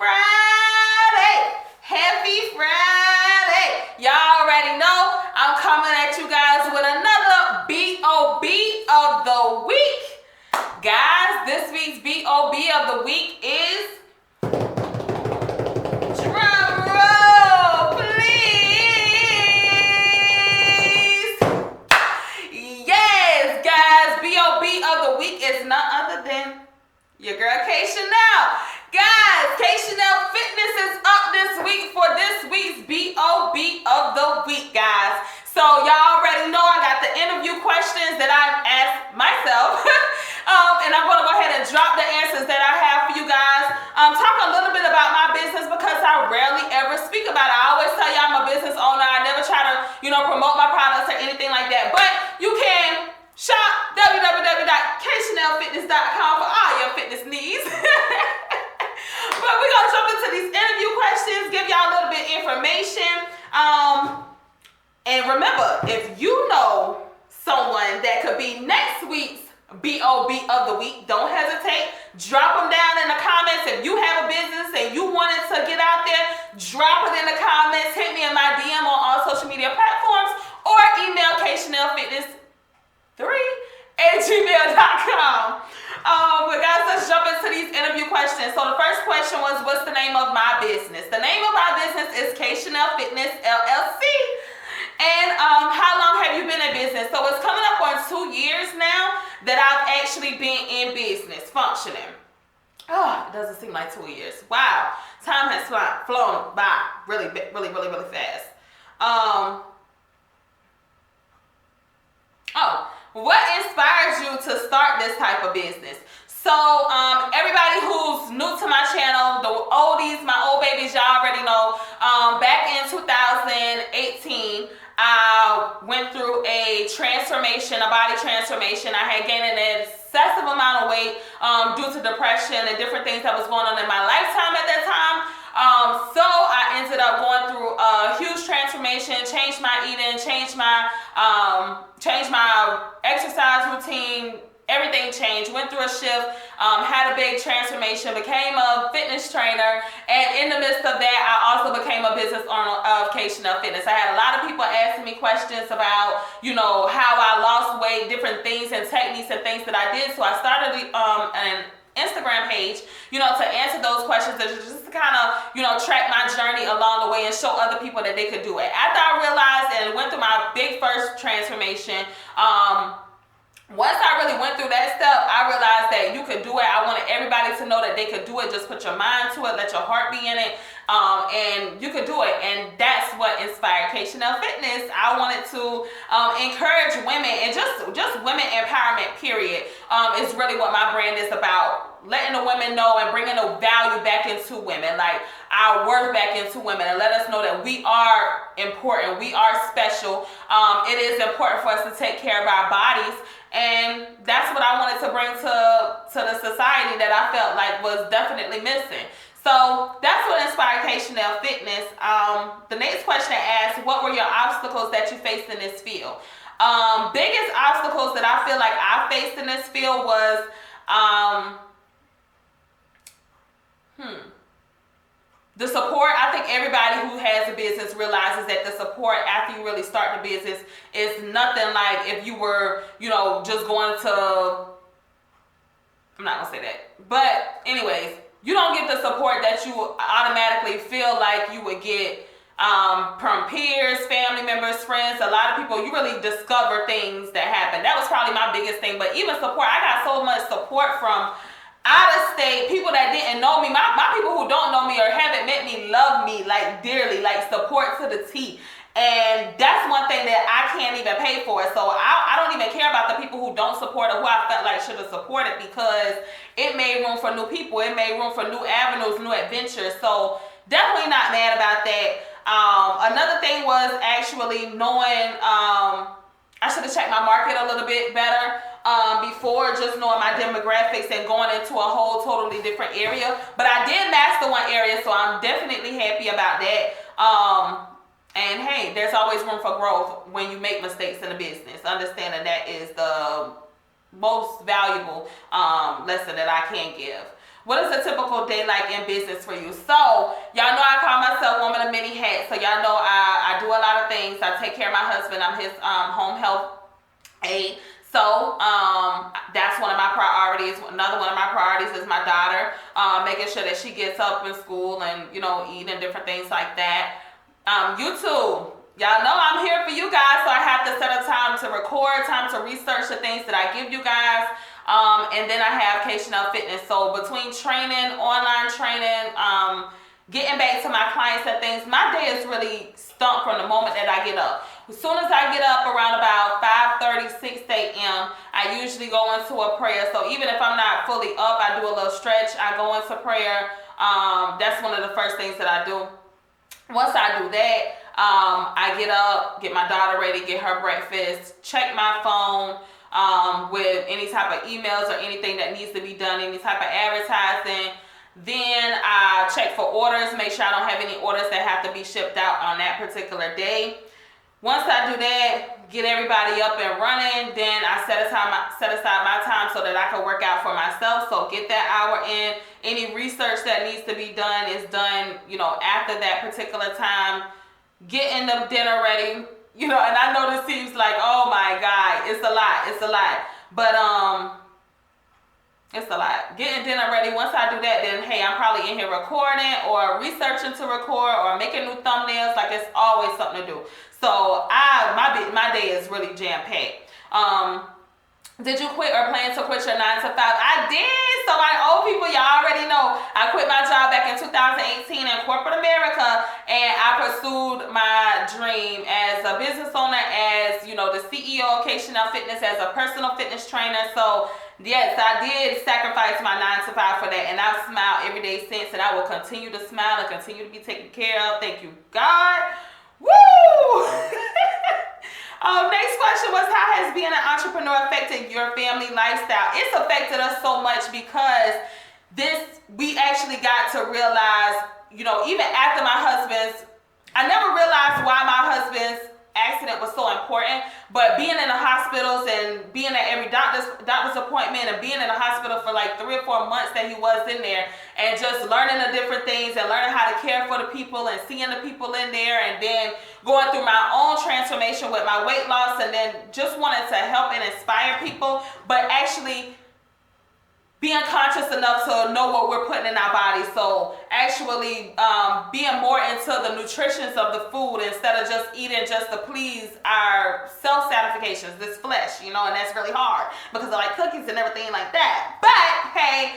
Friday! Happy Friday! Y'all already know I'm coming at you guys with another B.O.B of the week. Guys, this week's B.O.B of the week is... drum roll, please! Yes, guys, B.O.B of the week is none other than your girl K.Chenelle. Guys, K.Chenelle Fitness is up this week for this week's B.O.B of the week, guys. So y'all already know I got the interview questions that I've asked myself. And I'm going to go ahead and drop the answers that I have for you guys. Talk a little bit about my business because I rarely ever speak about it. I always tell you I'm a business owner. I never try to, promote my products or anything like that. But you can shop www.kchenellefitness.com for all your fitness needs. But we're going to jump into these interview questions, give y'all a little bit of information. And remember, if you know someone that could be next week's B.O.B of the week, don't hesitate. Drop them down in the comments. If you have a business and you want it to get out there, drop it in the comments. Hit me in my DM on all social media platforms or email kchenellefitness3@gmail.com. But guys, let's jump into these interview questions. So the first question was, what's the name of my business? The name of my business is K.Chenelle Fitness LLC. And how long have you been in business? So it's coming up on 2 years now that I've actually been in business, functioning. Oh, it doesn't seem like 2 years. Wow, time has flown by really fast. What inspires you to start this type of business? So everybody who's new to my channel, the oldies, my old babies, y'all already know, back in 2018, I went through a transformation, a body transformation. I had gained an excessive amount of weight due to depression and different things that was going on in my lifetime at that time. So I ended up going through a huge transformation, changed my eating, changed my exercise routine. Everything changed, went through a shift, had a big transformation, became a fitness trainer, and in the midst of that, I also became a business owner of K.Chenelle Fitness. I had a lot of people asking me questions about, how I lost weight, different things and techniques and things that I did. So I started an Instagram page, to answer those questions and just to kind of, track my journey along the way and show other people that they could do it. After I realized and went through my big first transformation, once I really went through that step, I realized that you could do it. I wanted everybody to know that they could do it. Just put your mind to it, let your heart be in it, and you could do it. And that's what inspired K.Chenelle Fitness. I wanted to encourage women and just women empowerment, period, is really what my brand is about. Letting the women know and bringing the value back into women, like our worth back into women, and let us know that we are important, we are special. It is important for us to take care of our bodies, and that's what I wanted to bring to the society that I felt like was definitely missing. So that's what inspired K.Chenelle Fitness. The next question asks, what were your obstacles that you faced in this field? Biggest obstacles that I feel like I faced in this field was the support. I think everybody who has a business realizes that the support after you really start the business is nothing like if you were, just going to, I'm not gonna say that. But anyways, you don't get the support that you automatically feel like you would get from peers, family members, friends. A lot of people, you really discover things that happen. That was probably my biggest thing. But even support, I got so much support from out of state, people that didn't know me. My people who don't know me or haven't met me love me like dearly, like support to the T. And that's one thing that I can't even pay for. So I don't even care about the people who don't support or who I felt like should have supported, because it made room for new people. It made room for new avenues, new adventures. So definitely not mad about that. Another thing was actually knowing, I should have checked my market a little bit better before, just knowing my demographics and going into a whole totally different area. But I did master one area, so I'm definitely happy about that. And hey, there's always room for growth when you make mistakes in a business. Understanding that is the most valuable lesson that I can give. What is a typical day like in business for you? So, y'all know I call myself woman of many hats. So, y'all know I do a lot of things. I take care of my husband. I'm his home health aide. So, that's one of my priorities. Another one of my priorities is my daughter, making sure that she gets up in school and, eating different things like that. YouTube. Y'all know I'm here for you guys, so I have to set a time to record, time to research the things that I give you guys. And then I have K.Chenelle Fitness. So between training, online training, getting back to my clients and things, my day is really stumped from the moment that I get up. As soon as I get up around about 5:30, 6 a.m., I usually go into a prayer. So even if I'm not fully up, I do a little stretch. I go into prayer. That's one of the first things that I do. Once I do that, I get up, get my daughter ready, get her breakfast, check my phone with any type of emails or anything that needs to be done, any type of advertising. Then I check for orders, make sure I don't have any orders that have to be shipped out on that particular day. Once I do that, get everybody up and running, then I set aside my time so that I can work out for myself. So get that hour in. Any research that needs to be done is done, after that particular time. Getting the dinner ready, and I know this seems like, oh my God, it's a lot. But it's a lot. Getting dinner ready. Once I do that, then hey, I'm probably in here recording or researching to record or making new thumbnails. Like, it's always something to do. So my day is really jam-packed. Did you quit or plan to quit your 9 to 5? I did. So my old people, y'all already know, I quit my job back in 2018 in corporate America, and I pursued my dream as a business owner, as the CEO of K.Chenelle Fitness, as a personal fitness trainer. So yes, I did sacrifice my 9 to 5 for that, and I've smiled every day since, and I will continue to smile and continue to be taken care of. Thank you, God. Woo! Next question was, how has being an entrepreneur affected your family lifestyle? It's affected us so much because we actually got to realize, even after my husband's, I never realized why my husband's accident was so important, but being in the hospitals and being at every doctor's appointment and being in the hospital for like 3 or 4 months that he was in there, and just learning the different things and learning how to care for the people and seeing the people in there, and then going through my own transformation with my weight loss, and then just wanted to help and inspire people, but actually being conscious enough to know what we're putting in our bodies. So actually being more into the nutritions of the food instead of just eating just to please our self-satisfactions, this flesh, and that's really hard because I like cookies and everything like that. But hey,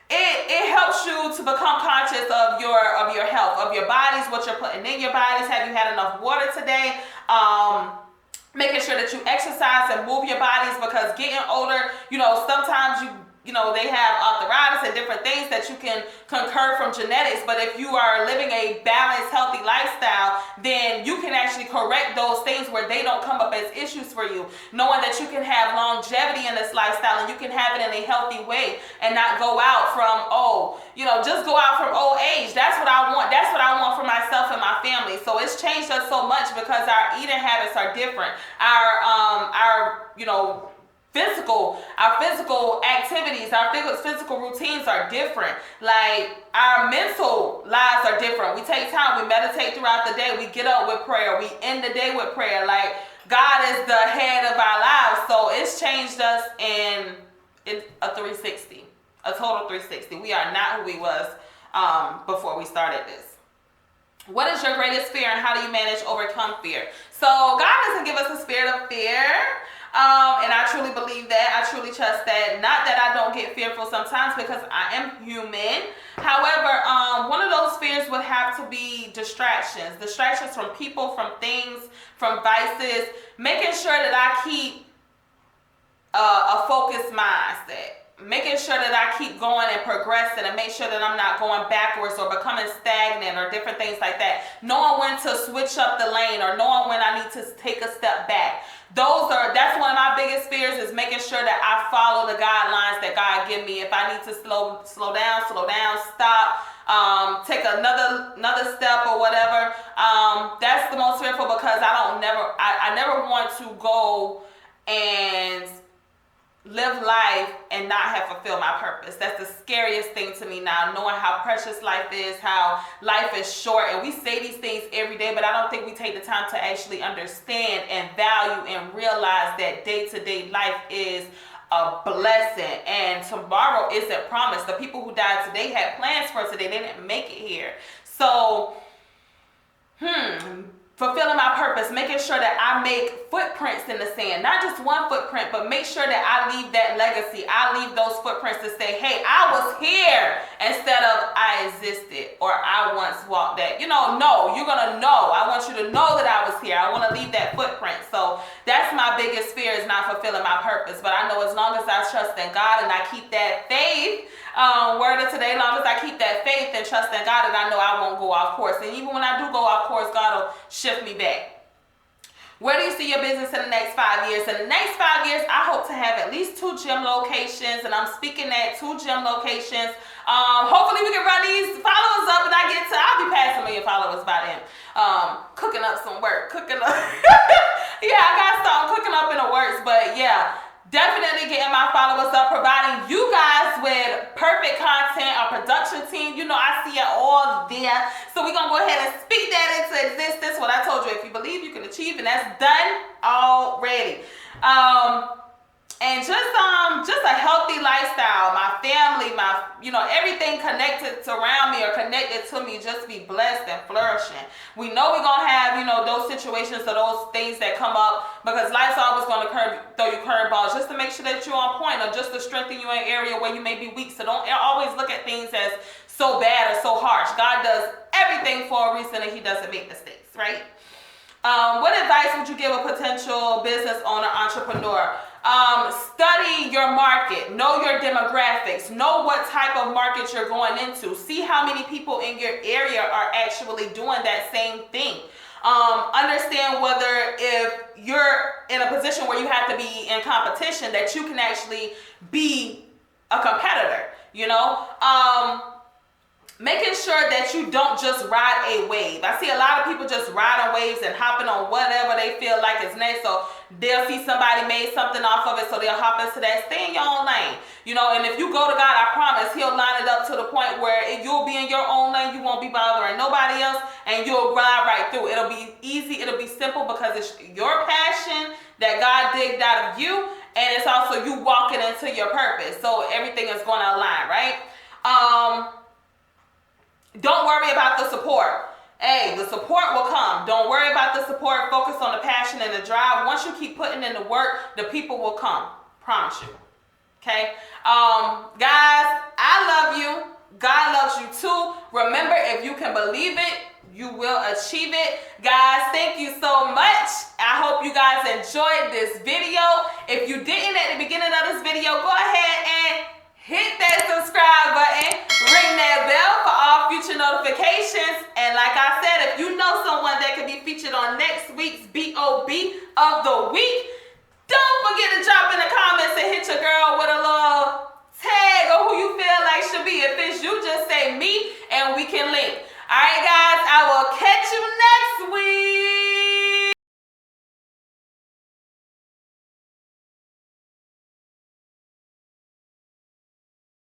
it helps you to become conscious of your health, of your bodies, what you're putting in your bodies. Have you had enough water today? Making sure that you exercise and move your bodies, because getting older, sometimes they have arthritis and different things that you can concur from genetics. But if you are living a balanced, healthy lifestyle, then you can actually correct those things where they don't come up as issues for you. Knowing that you can have longevity in this lifestyle and you can have it in a healthy way and not go out from, just go out from old age. That's what I want. That's what I want for myself and my family. So it's changed us so much because our eating habits are different. Our physical activities, our physical routines are different. Like, our mental lives are different. We take time, we meditate throughout the day, we get up with prayer, we end the day with prayer. Like, God is the head of our lives. So it's changed us in a 360, a total 360. We are not who we was before we started this. What is your greatest fear, and how do you manage overcome fear? So God doesn't give us a spirit of fear. And I truly believe that. I truly trust that. Not that I don't get fearful sometimes, because I am human. However, one of those fears would have to be distractions. Distractions from people, from things, from vices. Making sure that I keep a focused mindset. Making sure that I keep going and progressing, and make sure that I'm not going backwards or becoming stagnant or different things like that. Knowing when to switch up the lane, or knowing when I need to take a step back. That's one of my biggest fears, is making sure that I follow the guidelines that God give me. If I need to slow down, stop, take another step or whatever. That's the most fearful, because I never want to go and live life and not have fulfilled my purpose. That's the scariest thing to me now, knowing how precious life is, how life is short. And we say these things every day, but I don't think we take the time to actually understand and value and realize that day-to-day life is a blessing, and tomorrow isn't promised. The people who died today had plans for today. They didn't make it here. So, fulfilling my purpose, making sure that I make footprints in the sand, not just one footprint, but make sure that I leave that legacy. I leave those footprints to say, hey, I was here, instead of I existed or I once walked that. No, you're going to know. I want you to know that I was here. I want to leave that footprint. So that's my biggest fear, is not fulfilling my purpose. But I know as long as I trust in God and I keep that faith, word of today, as long as I keep that faith and trust in God, and I know I won't go off course. And even when I do go off course, God will shift me back. Where do you see your business in the next 5 years? In the next 5 years, I hope to have at least 2 gym locations, and I'm speaking at 2 gym locations. Hopefully we can run these followers up, and I'll be passing million followers by then. Cooking up some work, yeah, I got something cooking up in the works, but yeah. Definitely getting my followers up, providing you guys with perfect content, a production team. I see it all there. So we're going to go ahead and speak that into existence. What I told you, if you believe, you can achieve, and that's done already. And just a healthy lifestyle, my family, everything connected around me or connected to me, just be blessed and flourishing. We know we're going to have, those situations or those things that come up, because life's always going to throw you curveballs, just to make sure that you're on point, or just to strengthen you in an area where you may be weak. So don't always look at things as so bad or so harsh. God does everything for a reason, and he doesn't make mistakes, right? What advice would you give a potential business owner, entrepreneur? Study your market, know your demographics, know what type of market you're going into, see how many people in your area are actually doing that same thing. Understand whether, if you're in a position where you have to be in competition, that you can actually be a competitor, making sure that you don't just ride a wave. I see a lot of people just riding waves and hopping on whatever they feel like is next. So they'll see somebody made something off of it, so they'll hop into that. Stay in your own lane. And if you go to God, I promise he'll line it up to the point where you'll be in your own lane. You won't be bothering nobody else, and you'll glide right through. It'll be easy. It'll be simple, because it's your passion that God digged out of you, and it's also you walking into your purpose. So everything is going to align, right? Don't worry about the support. Hey, the support will come. Don't worry about the support. Focus on the passion and the drive. Once you keep putting in the work, the people will come. Promise you. Okay? Guys, I love you. God loves you too. Remember, if you can believe it, you will achieve it. Guys, thank you so much. I hope you guys enjoyed this video. If you didn't at the beginning of this video, go ahead and hit that subscribe button, ring that bell for all future notifications. And like I said, if you know someone that could be featured on next week's B.O.B of the week, don't forget to drop in the comments and hit your girl with a little tag or who you feel like should be. If it's you, just say me and we can link. All right, guys, I will catch you next week.